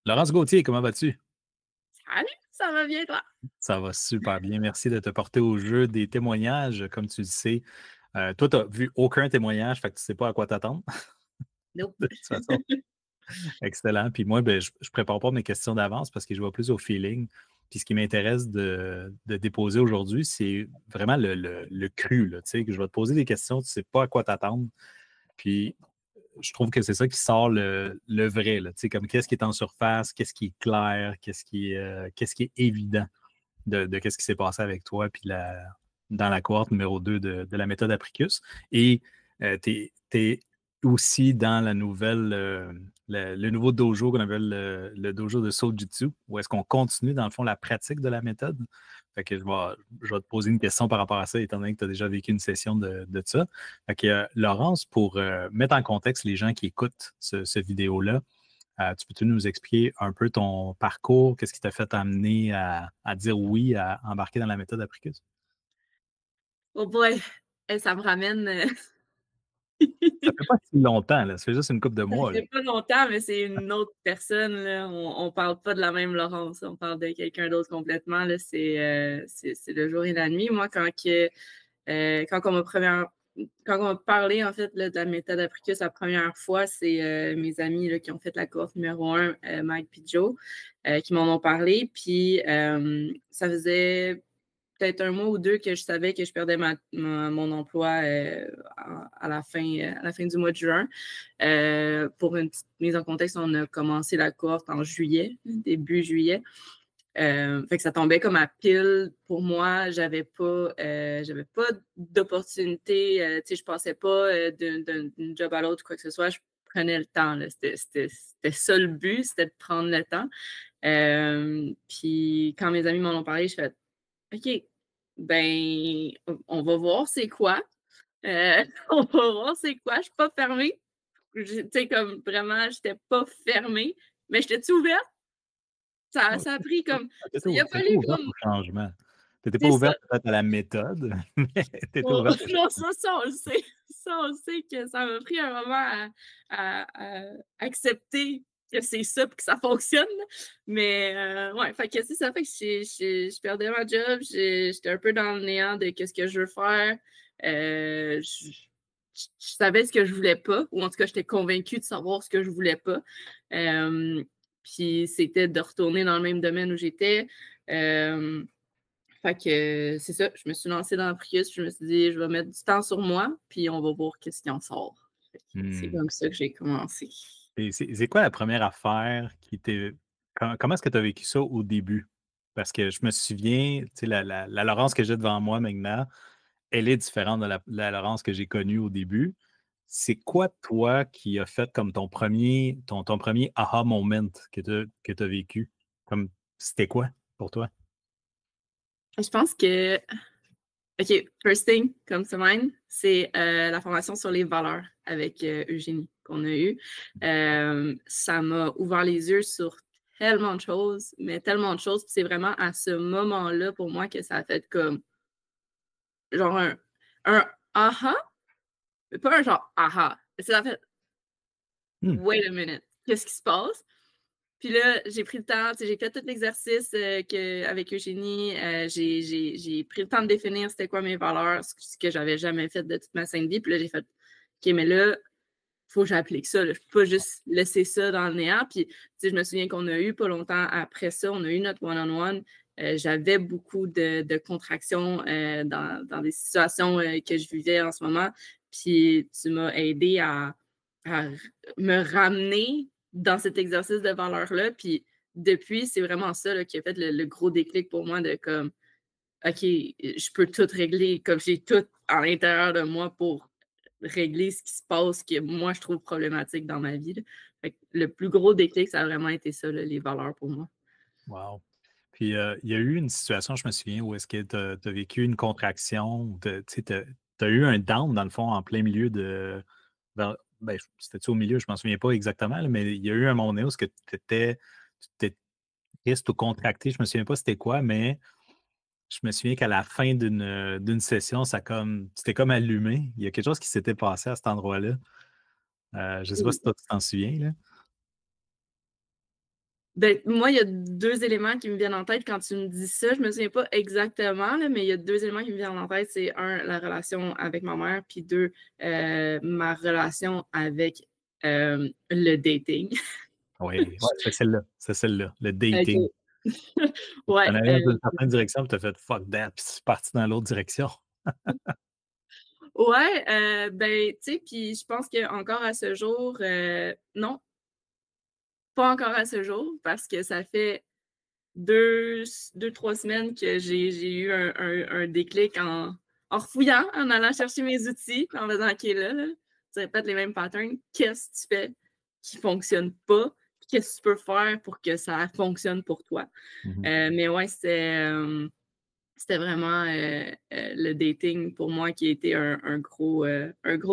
Laurence Gauthier, comment vas-tu? Salut, ça va bien toi? Ça va super bien. Merci de te porter au jeu des témoignages. Comme tu le sais, toi, tu n'as vu aucun témoignage, fait que tu ne sais pas à quoi t'attendre. Nope. De toute façon, excellent. Puis moi, ben, je prépare pas mes questions d'avance parce que je vais plus au feeling. Puis ce qui m'intéresse de déposer aujourd'hui, c'est vraiment le cru, là, tu sais, que je vais te poser des questions, tu ne sais pas à quoi t'attendre. Puis je trouve que c'est ça qui sort le vrai, là, tu sais, comme qu'est-ce qui est en surface, qu'est-ce qui est clair, qu'est-ce qui est évident de qu'est-ce qui s'est passé avec toi, puis dans la cohorte numéro 2 de la méthode Apricus. Et tu es aussi dans la nouvelle, le nouveau dojo qu'on appelle le dojo de Sojitsu, où est-ce qu'on continue, dans le fond, la pratique de la méthode. Fait que je vais te poser une question par rapport à ça, étant donné que tu as déjà vécu une session de ça. Fait que, Laurence, pour mettre en contexte les gens qui écoutent ce vidéo-là, tu peux-tu nous expliquer un peu ton parcours? Qu'est-ce qui t'a fait amener à dire oui, à embarquer dans la méthode Apricus? Oh boy, ça me ramène, Ça fait pas si longtemps, là, ça fait juste une couple de ça mois, là. fait pas longtemps, mais c'est une autre personne, là. On parle pas de la même Laurence, on parle de quelqu'un d'autre complètement, là. C'est le jour et la nuit. Moi, quand quand on m'a parlé, en fait, là, de la méthode Apricus la première fois, c'est mes amis là, qui ont fait la course numéro 1, Mike et Joe, qui m'en ont parlé. Puis ça faisait peut-être un mois ou deux que je savais que je perdais mon emploi à la fin du mois de juin. Pour une petite mise en contexte, on a commencé la course en juillet, début juillet. Fait que ça tombait comme à pile pour moi. J'avais pas d'opportunité. Tu sais, je passais pas d'une job à l'autre ou quoi que ce soit. Je prenais le temps. Là. C'était ça le but, c'était de prendre le temps. Puis quand mes amis m'en ont parlé, je fais OK, ben, on va voir c'est quoi. On va voir c'est quoi. Je suis pas fermée. Tu sais, comme vraiment, j'étais pas fermée. Mais j'étais-tu ouverte? Ouais, Ça a pris comme. tu Il a étais fallu ouverte comme. au changement. Tu étais pas C'est ça. ouverte peut-être à la méthode, mais tu étais On- ouverte au non, changement. ça, on le sait. Ça, on le sait que ça m'a pris un moment à accepter que c'est ça et que ça fonctionne. Mais ouais, fait que c'est ça. Fait que je perdais ma job. J'étais un peu dans le néant de qu'est-ce que je veux faire. Je savais ce que je voulais pas, ou en tout cas, j'étais convaincue de savoir ce que je voulais pas. Euh, Puis c'était de retourner dans le même domaine où j'étais. Euh, Fait que c'est ça, je me suis lancée dans la Prius, je me suis dit: «Je vais mettre du temps sur moi, puis on va voir qu'est-ce qui en sort». Fait que c'est Hmm. comme ça que j'ai commencé. Et c'est quoi la première affaire qui t'est. Comment est-ce que tu as vécu ça au début? Parce que je me souviens, tu sais, la Laurence que j'ai devant moi maintenant, elle est différente de la Laurence que j'ai connue au début. C'est quoi, toi, qui a fait comme ton premier aha moment que tu as vécu? Comme, c'était quoi pour toi? Je pense que OK, first thing comes to mind, c'est, la formation sur les valeurs avec, Eugénie qu'on a eue. Ça m'a ouvert les yeux sur tellement de choses, mais tellement de choses, puis c'est vraiment à ce moment-là pour moi que ça a fait comme genre un «aha», mais pas un genre «aha», ça a fait Hmm. «wait a minute, qu'est-ce qui se passe?» Puis là, j'ai pris le temps, tu sais, j'ai fait tout l'exercice avec Eugénie. J'ai pris le temps de définir c'était quoi mes valeurs, ce que j'avais jamais fait de toute ma sainte vie. Puis là, j'ai fait OK, mais là, il faut que j'applique ça. Là. Je peux pas juste laisser ça dans le néant. Puis, tu sais, je me souviens qu'on a eu pas longtemps après ça, on a eu notre one-on-one. J'avais beaucoup de contractions dans des situations que je vivais en ce moment. Puis, tu m'as aidé à me ramener dans cet exercice de valeur-là. Puis, depuis, c'est vraiment ça là, qui a fait le gros déclic pour moi de comme, OK, je peux tout régler, comme j'ai tout à l'intérieur de moi pour régler ce qui se passe que moi je trouve problématique dans ma vie, là. Fait que le plus gros déclic, ça a vraiment été ça, là, les valeurs pour moi. Wow. Puis, il y a eu une situation, je me souviens, où est-ce que tu as vécu une contraction, ou tu sais, tu as eu un down, dans le fond, en plein milieu de. Ben, c'était-tu au milieu, je ne m'en souviens pas exactement, là, mais il y a eu un moment donné où tu étais triste ou contracté, je ne me souviens pas c'était quoi, mais je me souviens qu'à la fin d'une session, tu t'es comme allumé. Il y a quelque chose qui s'était passé à cet endroit-là. Je ne sais pas si toi, tu t'en souviens, là. Ben, moi, il y a 2 éléments qui me viennent en tête quand tu me dis ça. Je me souviens pas exactement, là, mais il y a 2 éléments qui me viennent en tête. C'est 1, la relation avec ma mère, puis 2, ma relation avec, le dating. Oui, ouais, c'est celle-là, le dating. OK. Ouais, Tu en allais dans une certaine direction, puis tu as fait: «Fuck that», puis c'est parti dans l'autre direction. ouais, ben, tu sais, puis je pense qu'encore à ce jour, non, pas encore à ce jour, parce que ça fait 2-3 semaines que j'ai eu un déclic en refouillant, en allant chercher mes outils, en faisant: «OK, là, tu répètes les mêmes patterns. Qu'est-ce que tu fais qui fonctionne pas? Puis qu'est-ce que tu peux faire pour que ça fonctionne pour toi?» Mmh. Mais ouais, c'était vraiment, le dating pour moi qui a été un gros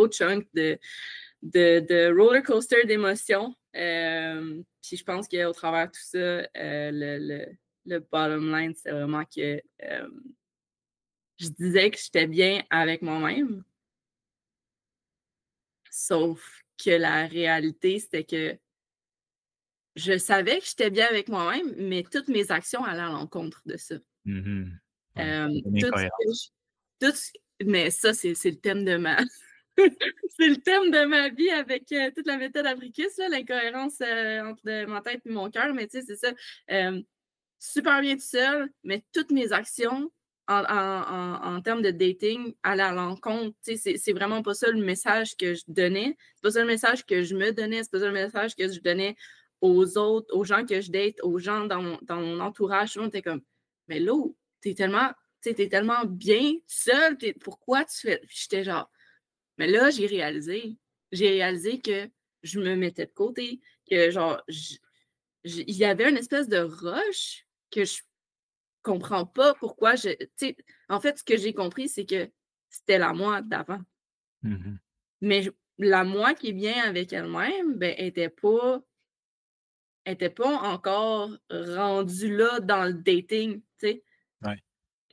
chunk de roller coaster d'émotions. Puis je pense qu'au travers de tout ça, le bottom line, c'est vraiment que je disais que j'étais bien avec moi-même, sauf que la réalité, c'était que je savais que j'étais bien avec moi-même, mais toutes mes actions allaient à l'encontre de ça. Mmh. Ouais, une Tout ce que incohérence. tout ce mais ça, c'est le thème de ma c'est le thème de ma vie avec, toute la méthode Abricus, là, l'incohérence, entre ma tête et mon cœur, mais tu sais, c'est ça, hem, super bien tout seul, mais toutes mes actions en termes de dating allaient à l'encontre, tu sais, c'est vraiment pas ça le message que je donnais, c'est pas ça le message que je me donnais, c'est pas ça le message que je donnais aux autres, aux gens que je date, aux gens dans mon entourage. Tout le monde était comme: «Mais Lo, tu tellement tu sais, tu tellement bien seule, pourquoi tu fais?» Puis j'étais genre mais là, j'ai réalisé que je me mettais de côté, que genre il y avait une espèce de rush que je comprends pas pourquoi tu sais, en fait, ce que j'ai compris, c'est que c'était la moi d'avant. Mmh. Mais la moi qui est bien avec elle-même, ben, était pas encore rendue là dans le dating, tu sais? Ouais,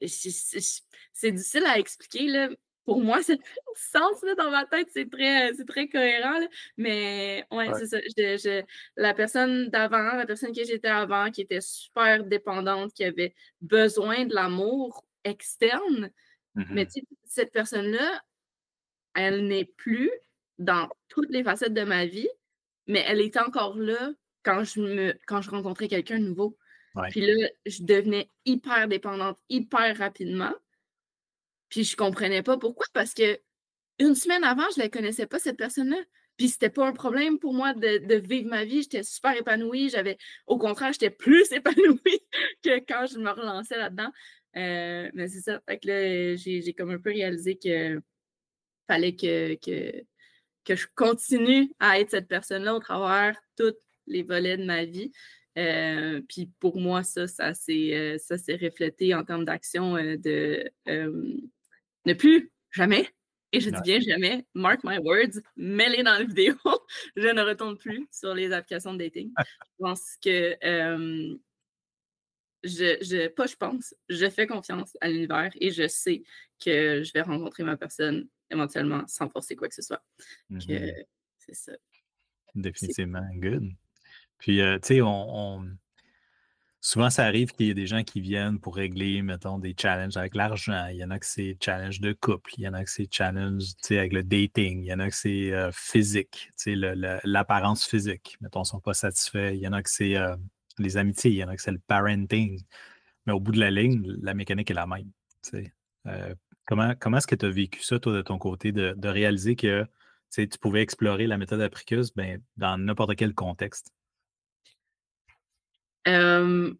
C'est difficile à expliquer, là. Pour moi, ça fait du sens, là, dans ma tête, c'est très cohérent, là. Mais ouais, ouais. c'est ça. La personne d'avant, la personne que j'étais avant, qui était super dépendante, qui avait besoin de l'amour externe, mais Mmh. tu sais, cette personne-là, elle n'est plus dans toutes les facettes de ma vie, mais elle est encore là quand je rencontrais quelqu'un de nouveau. Ouais. Puis là, je devenais hyper dépendante, hyper rapidement. Puis je comprenais pas pourquoi, parce que une semaine avant, je la connaissais pas cette personne-là. Puis c'était pas un problème pour moi de vivre ma vie. J'étais super épanouie. Au contraire, j'étais plus épanouie que quand je me relançais là-dedans. Mais c'est ça. Fait que là, j'ai comme un peu réalisé que fallait que je continue à être cette personne-là au travers tous les volets de ma vie. Puis pour moi, ça s'est reflété en termes d'action ne plus jamais, et je dis Ouais. bien jamais, mark my words, mets-les dans la vidéo, je ne retourne plus sur les applications de dating. Je pense que pas je pense, je fais confiance à l'univers et je sais que je vais rencontrer ma personne éventuellement sans forcer quoi que ce soit. Que Mmh. c'est ça. C'est Définitivement, good. Puis, tu sais, souvent, ça arrive qu'il y ait des gens qui viennent pour régler, mettons, des challenges avec l'argent. Il y en a que c'est challenge de couple, il y en a que c'est challenge, tu sais, avec le dating, il y en a que c'est, physique, tu sais, l'apparence physique. Mettons, ils sont pas satisfaits. Il y en a que c'est, les amitiés, il y en a que c'est le parenting. Mais au bout de la ligne, la mécanique est la même, tu sais. Comment est-ce que tu as vécu ça, toi, de ton côté, de réaliser que, tu sais, tu pouvais explorer la méthode Apricus, ben, dans n'importe quel contexte? hem,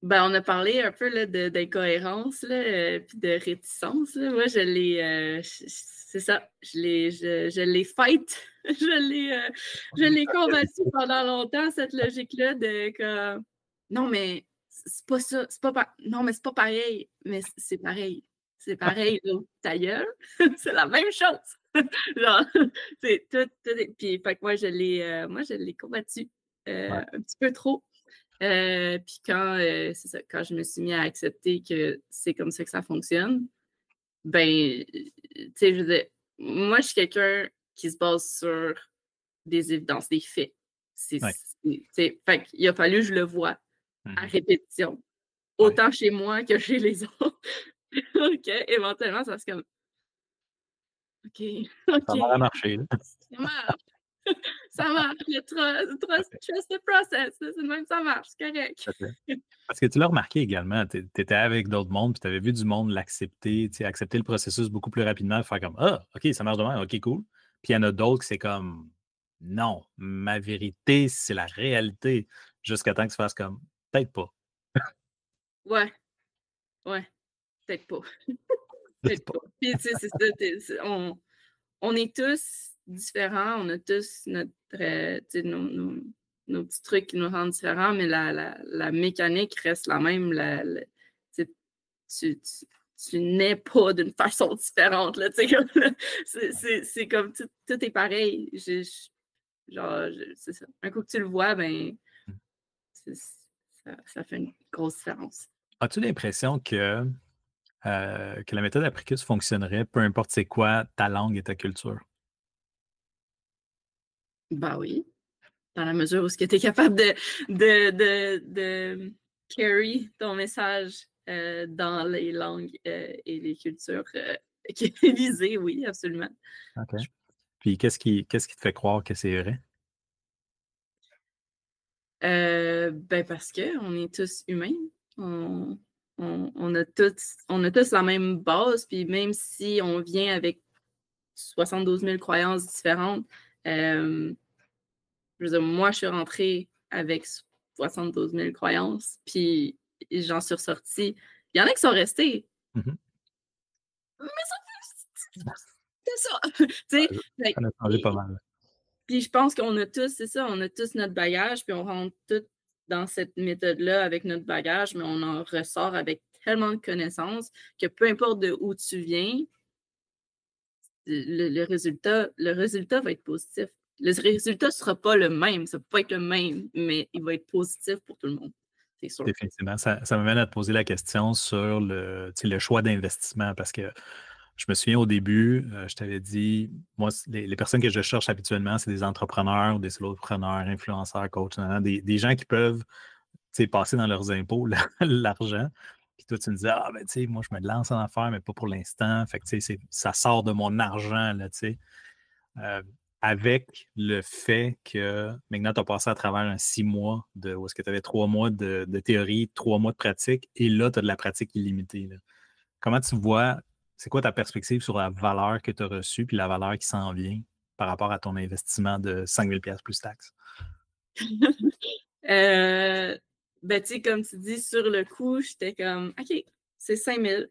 ben, on a parlé un peu là d'incohérence là, puis de réticence là. Moi, c'est ça, je l'ai fight, je l'ai combattu pendant longtemps cette logique-là de comme: «Non mais c'est pas ça, c'est pas pa non mais c'est pas pareil». Mais c'est pareil. C'est pareil là, ta gueule, c'est la même chose. Genre, c'est tout est puis fait que moi je l'ai combattu, Ouais. un petit peu trop. Puis quand, c'est ça, quand je me suis mis à accepter que c'est comme ça que ça fonctionne, ben, tu sais, je veux dire, moi, je suis quelqu'un qui se base sur des évidences, des faits. Ouais. Fait qu'il a fallu que je le vois à Mhm. répétition, Ouais. autant chez moi que chez les autres. OK, éventuellement, ça se comme OK, Ça va OK, marcher, là. ça marche, ça marche, trust Ouais, trust the process, c'est de même ça marche, c'est correct. tout à fait. Parce que tu l'as remarqué également, tu étais avec d'autres mondes, puis tu avais vu du monde l'accepter, tu sais, accepter le processus beaucoup plus rapidement, faire comme Ah, OK, ça marche de même, OK, cool. Puis il y en a d'autres que c'est comme Non, ma vérité, c'est la réalité. Jusqu'à temps que tu fasses comme Peut-être pas. Ouais, ouais, peut-être pas, Peut-être peut-être pas. pas. Puis tu sais, c'est ça, on est tous différents, on a tous notre, tu sais, nos petits trucs qui nous rendent différents, mais la mécanique reste la même. Tu sais, tu nais pas d'une façon différente, là, tu sais, comme là, c'est comme tout est pareil. Genre, c'est ça. Un coup que tu le vois, ben, Mmh. ça fait une grosse différence. As-tu l'impression que la méthode Apricus fonctionnerait, peu importe c'est quoi ta langue et ta culture? Bah oui. Dans la mesure où ce que tu es capable de carry ton message, dans les langues, et les cultures, visées, oui, absolument. OK. Je Puis qu'est-ce qui te fait croire que c'est vrai? Ben, parce qu'on est tous humains. On on a tous la même base, puis même si on vient avec 72 000 croyances différentes, hem, je veux dire, moi, je suis rentrée avec 72 000 croyances, puis j'en suis ressortie. Il y en a qui sont restés, Mmh. mais c'est ça! Tu sais? Ouais, Fait que ça a changé pas mal. puis je pense qu'on a tous, c'est ça, on a tous notre bagage, puis on rentre tous dans cette méthode-là avec notre bagage, mais on en ressort avec tellement de connaissances que peu importe de où tu viens, le résultat va être positif. Le résultat ne sera pas le même, ça peut pas être le même, mais il va être positif pour tout le monde, c'est sûr. Définitivement. Ça m'amène à te poser la question sur tu sais, le choix d'investissement parce que je me souviens au début, je t'avais dit, moi, les personnes que je cherche habituellement, c'est des entrepreneurs, des solopreneurs, influenceurs, coachs, des gens qui peuvent tu sais, passer dans leurs impôts l'argent. Puis toi, tu me disais, ah, ben, tu sais, moi, je me lance en affaires, mais pas pour l'instant. Fait que, tu sais, ça sort de mon argent, là, tu sais. Euh, avec le fait que maintenant, tu as passé à travers un 6 mois où est-ce que tu avais 3 mois de théorie, 3 mois de pratique, et là, tu as de la pratique illimitée, là. Comment tu vois, c'est quoi ta perspective sur la valeur que tu as reçue puis la valeur qui s'en vient par rapport à ton investissement de 5 000 plus taxes? Heu, ben, tu sais, comme tu dis, sur le coup, j'étais comme: «OK, c'est 5 000,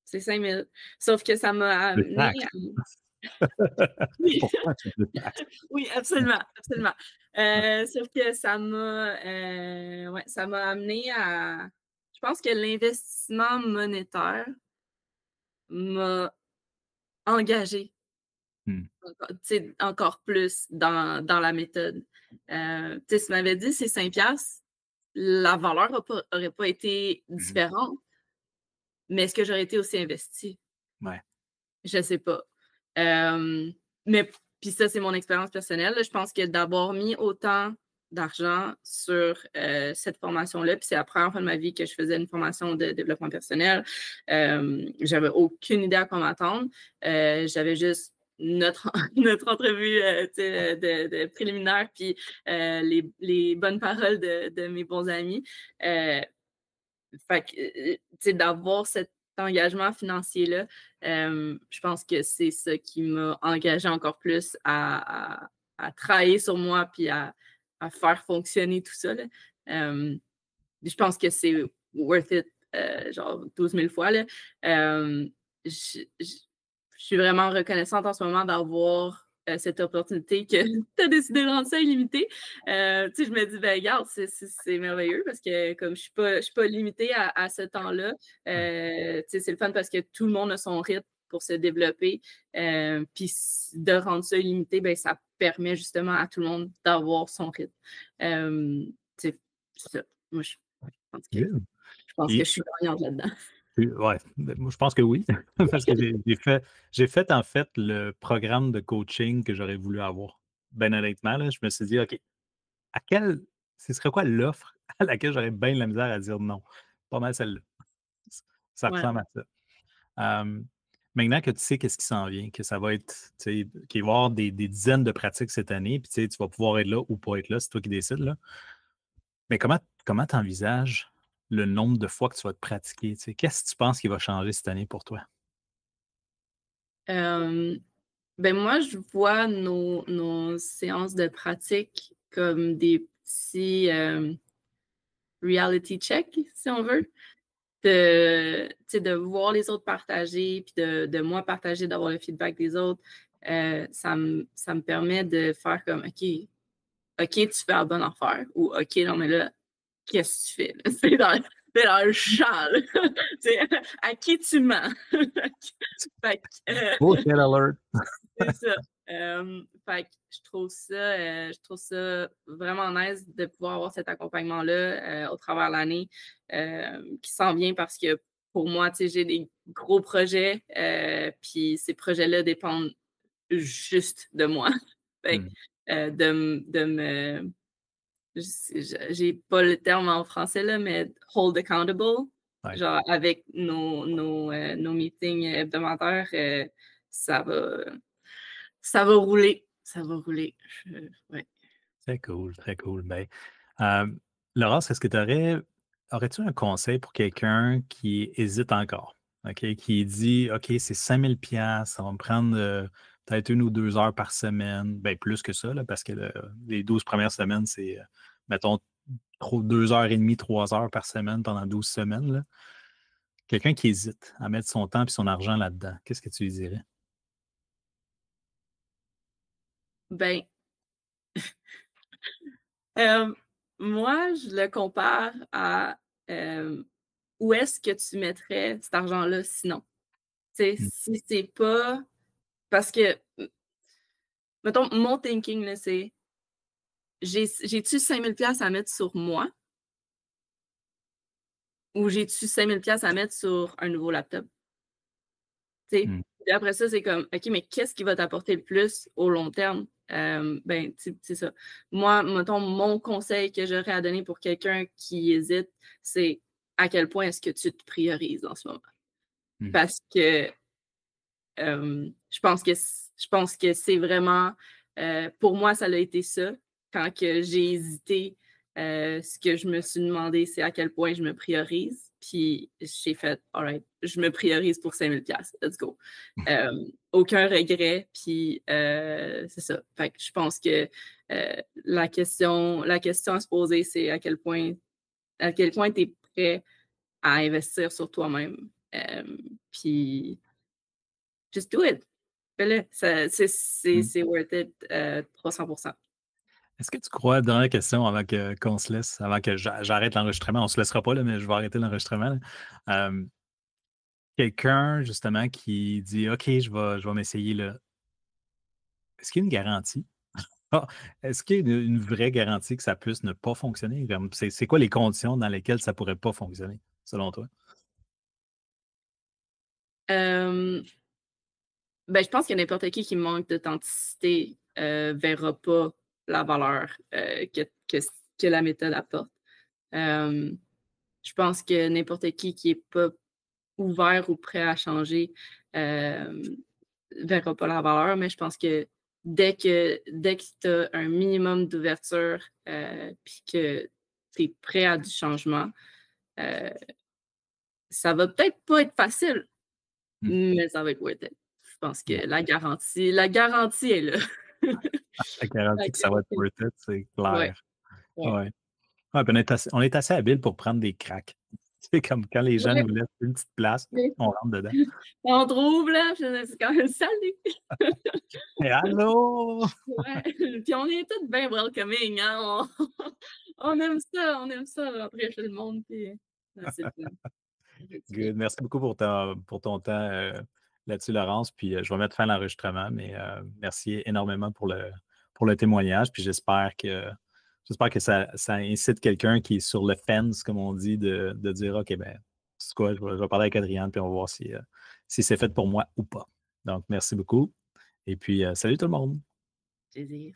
c'est 5 000». Sauf que ça m'a De amené taxes. à oui, Pourquoi tu de taxes? oui, absolument, absolument. Sauf que ouais, ça m'a amené à je pense que l'investissement monétaire m'a engagée Hmm. tu sais, encore plus dans la méthode. Tu sais, si tu m'avais dit: «C'est 5 piastres», la valeur aurait pas été Mhm. différente, mais est-ce que j'aurais été aussi investie? Ouais. Je sais pas. Hem, mais puis ça, c'est mon expérience personnelle, là. Je pense que d'avoir mis autant d'argent sur, cette formation-là, puis c'est la première fois de ma vie que je faisais une formation de développement personnel. J'avais aucune idée à quoi m'attendre. J'avais juste notre notre entrevue, tu sais, de préliminaire, puis, les bonnes paroles de mes bons amis. Heu fait que, tu sais, d'avoir cet engagement financier-là, je pense que c'est ça qui m'a engagée encore plus à travailler sur moi puis à faire fonctionner tout ça, là. Hem, je pense que c'est worth it, genre 12 000 fois, là. Je je je suis vraiment reconnaissante en ce moment d'avoir, cette opportunité que tu as décidé de rendre ça illimité. Tu sais, je me dis: «Ben regarde, c'est merveilleux parce que comme je suis pas limitée à ce temps-là». Ouais. Tu sais, c'est le fun parce que tout le monde a son rythme pour se développer. Puis de rendre ça illimité, ben ça permet justement à tout le monde d'avoir son rythme. Tu sais, c'est ça. Moi, pense que Good. je pense que Puis, je suis gagnante là-dedans. ouais, ben, moi, je pense que oui, parce que j'ai fait, en fait, le programme de coaching que j'aurais voulu avoir. Ben honnêtement, là, je me suis dit: «OK, à quelle ce serait quoi l'offre à laquelle j'aurais bien de la misère à dire non? Pas mal celle-là. Ça Ouais. ressemble à ça. Hem, Maintenant que tu sais qu'est-ce qui s'en vient, que ça va être, tu sais, qu'il va y avoir des dizaines de pratiques cette année, puis tu sais, tu vas pouvoir être là ou pas être là, c'est toi qui décides, là. Mais comment tu envisages le nombre de fois que tu vas te pratiquer, tu sais? Qu'est-ce que tu penses qui va changer cette année pour toi? Hem, ben, moi, je vois nos séances de pratique comme des petits, reality check, si on veut. Tu sais, de voir les autres partager, puis de moi partager, d'avoir le feedback des autres, ça me permet de faire comme: OK, tu fais la bonne affaire ou OK, non, mais là, qu'est-ce que tu fais, là? C'est dans le champ, là. Tu à qui tu mens? Fait que, Bullshit alert! c'est ça. Fait que je trouve ça vraiment nice de pouvoir avoir cet accompagnement-là, au travers de l'année, qui s'en vient parce que pour moi, tu sais, j'ai des gros projets, puis ces projets-là dépendent juste de moi. Fait que, Mmh, de me j'ai pas le terme en français là, mais hold accountable, ouais. genre avec nos meetings hebdomadaires, ça va rouler, ça va rouler. Ouais. Très cool, très cool. Ben, Laurence, est-ce que aurais-tu un conseil pour quelqu'un qui hésite encore? OK, qui dit: «OK, c'est 5 000 ça va me prendre, peut-être 1 ou 2 heures par semaine». Ben plus que ça, là, parce que les 12 premières semaines, c'est, mettons, 2 heures et demie, 3 heures par semaine pendant 12 semaines, là. Quelqu'un qui hésite à mettre son temps et son argent là-dedans, qu'est-ce que tu lui dirais? Ben, hem, moi, je le compare à, hem, où est-ce que tu mettrais cet argent-là sinon? Tu sais, Mmh, si c'est pas parce que, mettons, mon thinking là, c'est: J'ai-tu 5 000 à mettre sur moi ou j'ai-tu 5 000 à mettre sur un nouveau laptop? Tu sais? mmh, Puis après ça, c'est comme: «OK, mais qu'est-ce qui va t'apporter le plus au long terme?» Ben, tu sais, c'est ça. Moi, mettons, mon conseil que j'aurais à donner pour quelqu'un qui hésite, c'est: à quel point est-ce que tu te priorises en ce moment? mmh, Parce que, je pense que c'est vraiment, pour moi, ça l'a été ça. Quand que j'ai hésité, ce que je me suis demandé, c'est à quel point je me priorise. Puis j'ai fait: «All right, je me priorise pour 5 000 let's go». Aucun regret, puis, c'est ça. Fait que je pense que, la question à se poser, c'est à quel point tu es prêt à investir sur toi-même, puis just do it. Fais-le. Ça mmh. c'est worth it, 300. Est-ce que tu crois, dernière question avant qu'on se laisse, avant que j'arrête l'enregistrement, on se laissera pas là, mais je vais arrêter l'enregistrement, là. Quelqu'un justement qui dit: «OK, je vais m'essayer là». Est-ce qu'il y a une garantie? Ah, est-ce qu'il y a une vraie garantie que ça puisse ne pas fonctionner? Comme c'est quoi les conditions dans lesquelles ça pourrait pas fonctionner, selon toi? Hem, ben, je pense que n'importe qui manque d'authenticité, verra pas la valeur, que la méthode apporte. Hem, je pense que n'importe qui est pas ouvert ou prêt à changer, hem, verra pas la valeur, mais je pense que dès que tu as un minimum d'ouverture, puis que tu es prêt à du changement, heu, ça va peut-être pas être facile, Mmh. mais ça va être worth it. Je pense que la garantie est là. La garantie Fait que que ça va être worth it, c'est ouais, clair. ouais. Ouais. Ouais, puis on est assez habile pour prendre des cracks. C'est comme quand les gens Ouais, nous laissent une petite place, mais on rentre dedans. on trouve là, puis c'est quand même: «Salut!» «Hey, allô?» Ouais, puis on est toutes bien welcoming, hein, on aime ça rentrer chez le monde, puis, c'est le fun. Good. Merci beaucoup pour ton temps, là-dessus, Laurence. Puis, je vais mettre fin à l'enregistrement, mais, merci énormément pour le témoignage. Puis j'espère que ça incite quelqu'un qui est sur le fence, comme on dit, de dire: «OK, ben, c'est quoi, je vais parler avec Adrienne, puis on va voir si c'est fait pour moi ou pas». Donc merci beaucoup et puis, salut tout le monde. Plaisir.